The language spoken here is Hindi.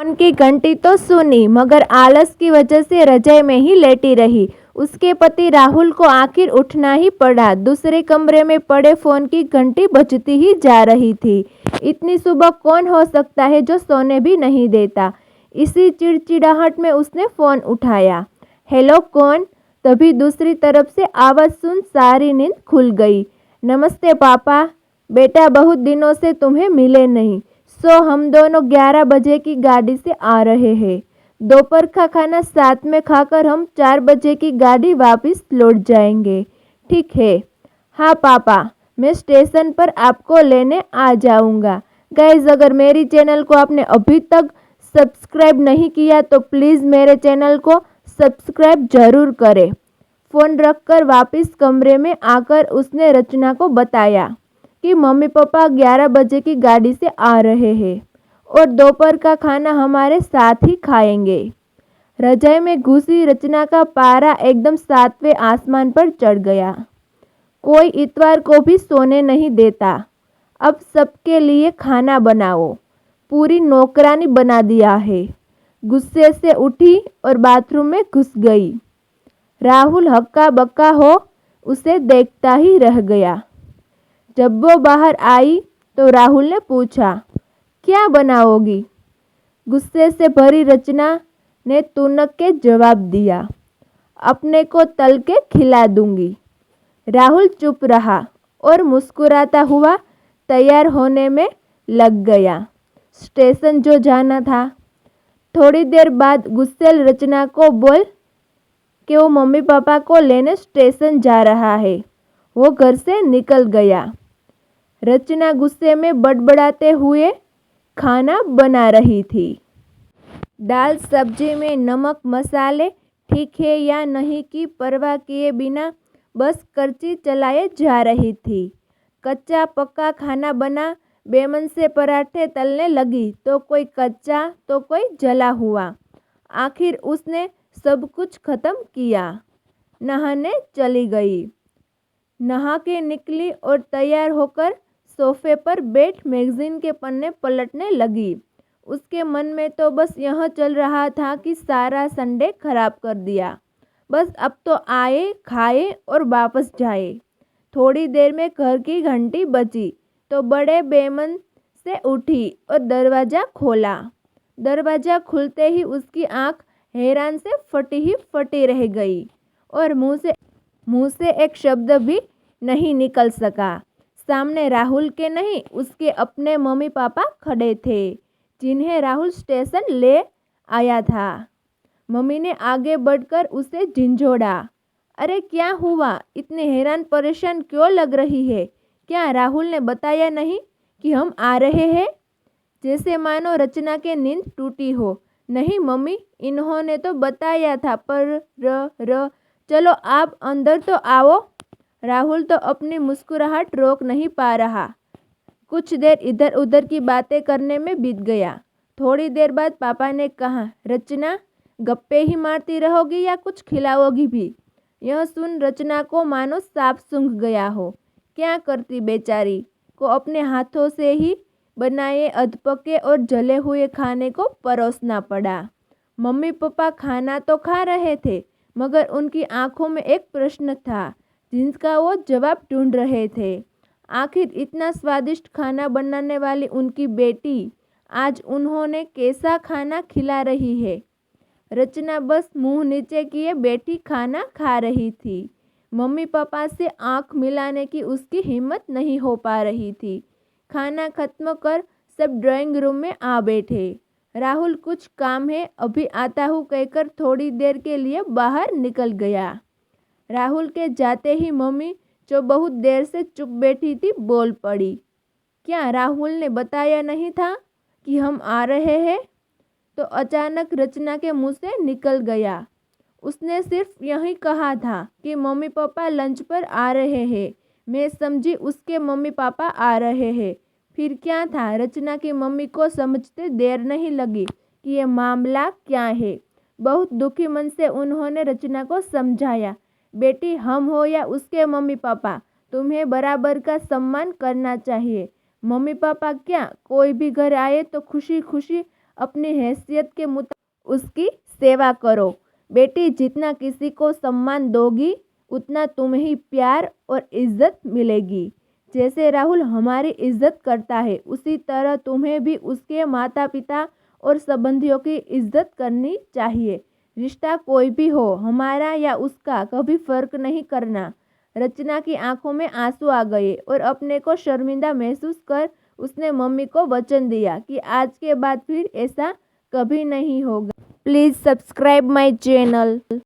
फोन की घंटी तो सुनी मगर आलस की वजह से रजाई में ही लेटी रही। उसके पति राहुल को आखिर उठना ही पड़ा। दूसरे कमरे में पड़े फोन की घंटी बजती ही जा रही थी। इतनी सुबह कौन हो सकता है जो सोने भी नहीं देता। इसी चिड़चिड़ाहट में उसने फोन उठाया। हेलो, कौन? तभी दूसरी तरफ से आवाज़ सुन सारी नींद खुल गई। नमस्ते पापा। बेटा, बहुत दिनों से तुम्हें मिले नहीं। हम दोनों 11 बजे की गाड़ी से आ रहे हैं। दोपहर का खाना साथ में खाकर हम 4 बजे की गाड़ी वापस लौट जाएंगे। ठीक है? हाँ पापा, मैं स्टेशन पर आपको लेने आ जाऊंगा। गाइस, अगर मेरी चैनल को आपने अभी तक सब्सक्राइब नहीं किया तो प्लीज़ मेरे चैनल को सब्सक्राइब ज़रूर करें। फ़ोन रखकर वापस कमरे में आकर उसने रचना को बताया कि मम्मी पापा 11 बजे की गाड़ी से आ रहे हैं और दोपहर का खाना हमारे साथ ही खाएंगे। रजाई में घुसी रचना का पारा एकदम 7वें आसमान पर चढ़ गया। कोई इतवार को भी सोने नहीं देता। अब सबके लिए खाना बनाओ, पूरी नौकरानी बना दिया है। गुस्से से उठी और बाथरूम में घुस गई। राहुल हक्का बक्का हो उसे देखता ही रह गया। जब वो बाहर आई तो राहुल ने पूछा, क्या बनाओगी? गुस्से से भरी रचना ने तुनक के जवाब दिया, अपने को तल के खिला दूंगी। राहुल चुप रहा और मुस्कुराता हुआ तैयार होने में लग गया। स्टेशन जो जाना था। थोड़ी देर बाद गुस्सेल रचना को बोल कि वो मम्मी पापा को लेने स्टेशन जा रहा है। वो घर से निकल गया। रचना गुस्से में बड़बड़ाते हुए खाना बना रही थी। दाल सब्जी में नमक मसाले ठीक है या नहीं की परवाह किए बिना बस करची चलाए जा रही थी। कच्चा पक्का खाना बना। बेमन से पराठे तलने लगी तो कोई कच्चा तो कोई जला हुआ। आखिर उसने सब कुछ खत्म किया। नहाने चली गई। नहा के निकली और तैयार होकर सोफे पर बैठ मैगजीन के पन्ने पलटने लगी। उसके मन में तो बस यह चल रहा था कि सारा संडे खराब कर दिया। बस अब तो आए, खाए और वापस जाए। थोड़ी देर में घर की घंटी बजी तो बड़े बेमन से उठी और दरवाज़ा खोला। दरवाज़ा खुलते ही उसकी आंख हैरान से फटी ही फटी रह गई और मुंह से एक शब्द भी नहीं निकल सका। सामने राहुल के नहीं, उसके अपने मम्मी पापा खड़े थे जिन्हें राहुल स्टेशन ले आया था। मम्मी ने आगे बढ़कर उसे झिंझोड़ा। अरे क्या हुआ? इतने हैरान परेशान क्यों लग रही है? क्या राहुल ने बताया नहीं कि हम आ रहे हैं? जैसे मानो रचना के नींद टूटी हो। नहीं मम्मी, इन्होंने तो बताया था पर चलो आप अंदर तो आओ। राहुल तो अपनी मुस्कुराहट रोक नहीं पा रहा। कुछ देर इधर उधर की बातें करने में बीत गया। थोड़ी देर बाद पापा ने कहा, रचना गप्पे ही मारती रहोगी या कुछ खिलाओगी भी? यह सुन रचना को मानो सांप सूंघ गया हो। क्या करती बेचारी को अपने हाथों से ही बनाए अधपके और जले हुए खाने को परोसना पड़ा। मम्मी पापा खाना तो खा रहे थे मगर उनकी आंखों में एक प्रश्न था जिसका वो जवाब ढूंढ रहे थे। आखिर इतना स्वादिष्ट खाना बनाने वाली उनकी बेटी आज उन्होंने कैसा खाना खिला रही है? रचना बस मुंह नीचे किए बैठी खाना खा रही थी। मम्मी पापा से आंख मिलाने की उसकी हिम्मत नहीं हो पा रही थी। खाना खत्म कर सब ड्राइंग रूम में आ बैठे। राहुल कुछ काम है, अभी आता हूँ कहकर थोड़ी देर के लिए बाहर निकल गया। राहुल के जाते ही मम्मी जो बहुत देर से चुप बैठी थी बोल पड़ी, क्या राहुल ने बताया नहीं था कि हम आ रहे हैं? तो अचानक रचना के मुंह से निकल गया, उसने सिर्फ यही कहा था कि मम्मी पापा लंच पर आ रहे हैं। मैं समझी उसके मम्मी पापा आ रहे हैं। फिर क्या था? रचना की मम्मी को समझते देर नहीं लगी कि ये मामला क्या है। बहुत दुखी मन से उन्होंने रचना को समझाया, बेटी हम हो या उसके मम्मी पापा, तुम्हें बराबर का सम्मान करना चाहिए। मम्मी पापा क्या, कोई भी घर आए तो खुशी खुशी अपनी हैसियत के मुताबिक उसकी सेवा करो। बेटी, जितना किसी को सम्मान दोगी उतना तुम्हें प्यार और इज्जत मिलेगी। जैसे राहुल हमारी इज्जत करता है उसी तरह तुम्हें भी उसके माता पिता और संबंधियों की इज्जत करनी चाहिए। रिश्ता कोई भी हो, हमारा या उसका, कभी फर्क नहीं करना। रचना की आंखों में आंसू आ गए और अपने को शर्मिंदा महसूस कर उसने मम्मी को वचन दिया कि आज के बाद फिर ऐसा कभी नहीं होगा। Please subscribe my channel.